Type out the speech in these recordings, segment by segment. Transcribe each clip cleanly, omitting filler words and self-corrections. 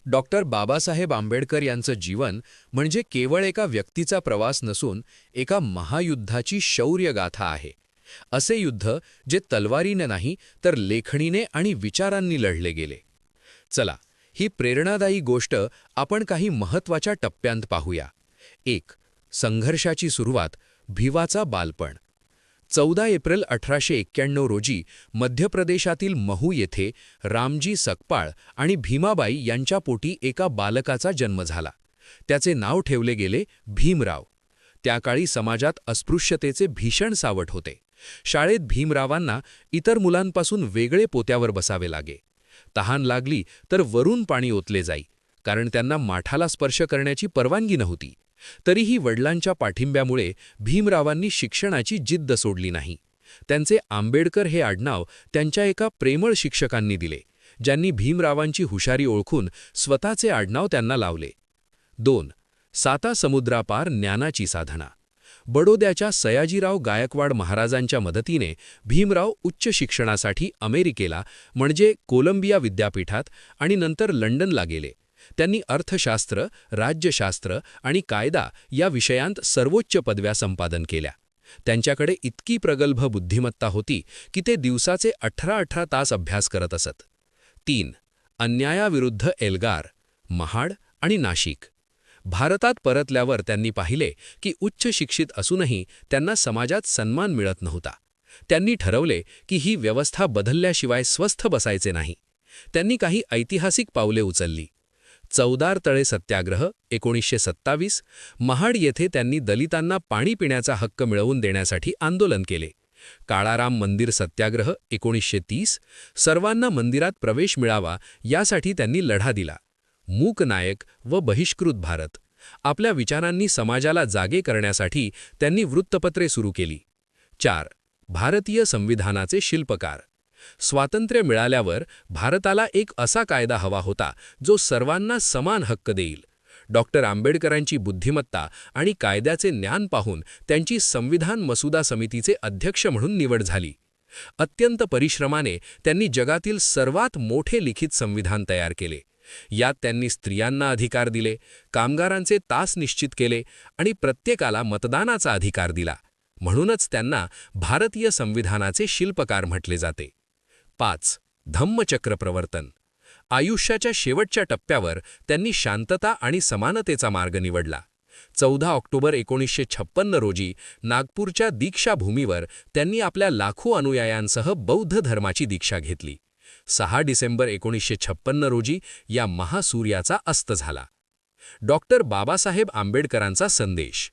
Doctor Babasaheb Ambedkar यांचं जीवन म्हणजे केवळ एका व्यक्तीचा प्रवास नसून एका महायुद्धाची शौर्यगाथा आहे. असे युद्ध जे तलवारीने नाही तर लेखणीने आणि विचारांनी लढले गेले. चला, ही प्रेरणादायी गोष्ट आपण काही महत्त्वाच्या टप्प्यांत पाहूया. 1. संघर्षाची सुरुवात, भिवाचा बालपण. 14 एप्रिल 1891 रोजी मध्य प्रदेशातील महू येथे रामजी सकपाळ आणि भीमाबाई यांच्या पोटी एका बालकाचा जन्म झाला. त्याचे नाव ठेवले गेले भीमराव. त्या काळी समाजात अस्पृश्यतेचे भीषण सावट होते. शाळेत भीमरावांना इतर मुलांपासून वेगळे पोत्यावर बसावे लागे. तहान लागली तर वरून पाणी ओतले जाई, कारण त्यांना माठाला स्पर्श करण्याची परवानगी नव्हती. तरीही वडिलांच्या पाठिंब्यामुळे भीमरावांनी शिक्षणाची जिद्द सोडली नाही. त्यांचे आंबेडकर हे आडनाव त्यांच्या एका प्रेमळ शिक्षकांनी दिले, ज्यांनी भीमरावांची हुशारी ओळखून स्वतःचे आडनाव त्यांना लावले. 2. साता समुद्रापार ज्ञानाची साधना. बडोद्याच्या सयाजीराव गायकवाड महाराजांच्या मदतीने भीमराव उच्च शिक्षणासाठी अमेरिकेला म्हणजे कोलंबिया विद्यापीठात आणि नंतर लंडनला गेले. त्यांनी अर्थशास्त्र, राज्यशास्त्र आणि कायदा या विषयांत सर्वोच्च पदव्या संपादन केल्या. त्यांच्याकडे इतकी प्रगल्भ बुद्धिमत्ता होती की ते दिवसाचे 18-18 तास अभ्यास करत असत. 3. अन्यायाविरुद्ध एल्गार, महाड आणि नाशिक. भारतात परतल्यावर त्यांनी पाहिले की उच्च शिक्षित असूनही त्यांना समाजात सन्मान मिळत नव्हता. त्यांनी ठरवले की ही व्यवस्था बदलल्याशिवाय स्वस्थ बसायचे नाही. त्यांनी काही ऐतिहासिक पावले उचलली. चौदार तळे सत्याग्रह 1927. महाड येथे त्यांनी दलितांना पाणी पिण्याचा हक्क मिळवून देण्यासाठी आंदोलन केले. काळाराम मंदिर सत्याग्रह 1930. सर्वांना मंदिरात प्रवेश मिळावा यासाठी त्यांनी लढा दिला. मूक नायक व बहिष्कृत भारत. आपल्या विचारांनी समाजाला जागे करण्यासाठी त्यांनी वृत्तपत्रे सुरू केली. 4. भारतीय संविधानाचे शिल्पकार. स्वातंत्र्य मिळाल्यावर भारताला एक असा कायदा हवा होता जो सर्वांना समान हक्क देईल. डॉक्टर आंबेडकरांची बुद्धिमत्ता आणि कायद्याचे ज्ञान पाहून त्यांची संविधान मसुदा समितीचे अध्यक्ष म्हणून निवड झाली. अत्यंत परिश्रमाने त्यांनी जगातील सर्वात मोठे लिखित संविधान तयार केले. यात त्यांनी स्त्रियांना अधिकार दिले, कामगारांचे तास निश्चित केले आणि प्रत्येकाला मतदानाचा अधिकार दिला. म्हणूनच त्यांना भारतीय संविधानाचे शिल्पकार म्हटले जाते. 5. धम्मचक्र प्रवर्तन. आयुष्याच्या शेवटच्या टप्प्यावर त्यांनी शांतता आणि समानतेचा मार्ग निवडला. 14 ऑक्टोबर 1956 रोजी नागपूरच्या दीक्षाभूमीवर त्यांनी आपल्या लाखो अनुयायांसह बौद्ध धर्माची दीक्षा घेतली. 6 डिसेंबर 1956 रोजी या महासूर्याचा अस्त झाला. डॉक्टर बाबासाहेब आंबेडकरांचा संदेश: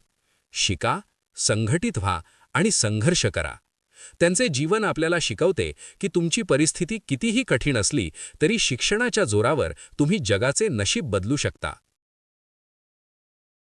शिका, संघटित व्हा आणि संघर्ष करा. त्यांचे जीवन आपल्याला शिकवते की तुमची परिस्थिती कितीही कठीण असली तरी शिक्षणाच्या जोरावर तुम्ही जगाचे नशीब बदलू शकता.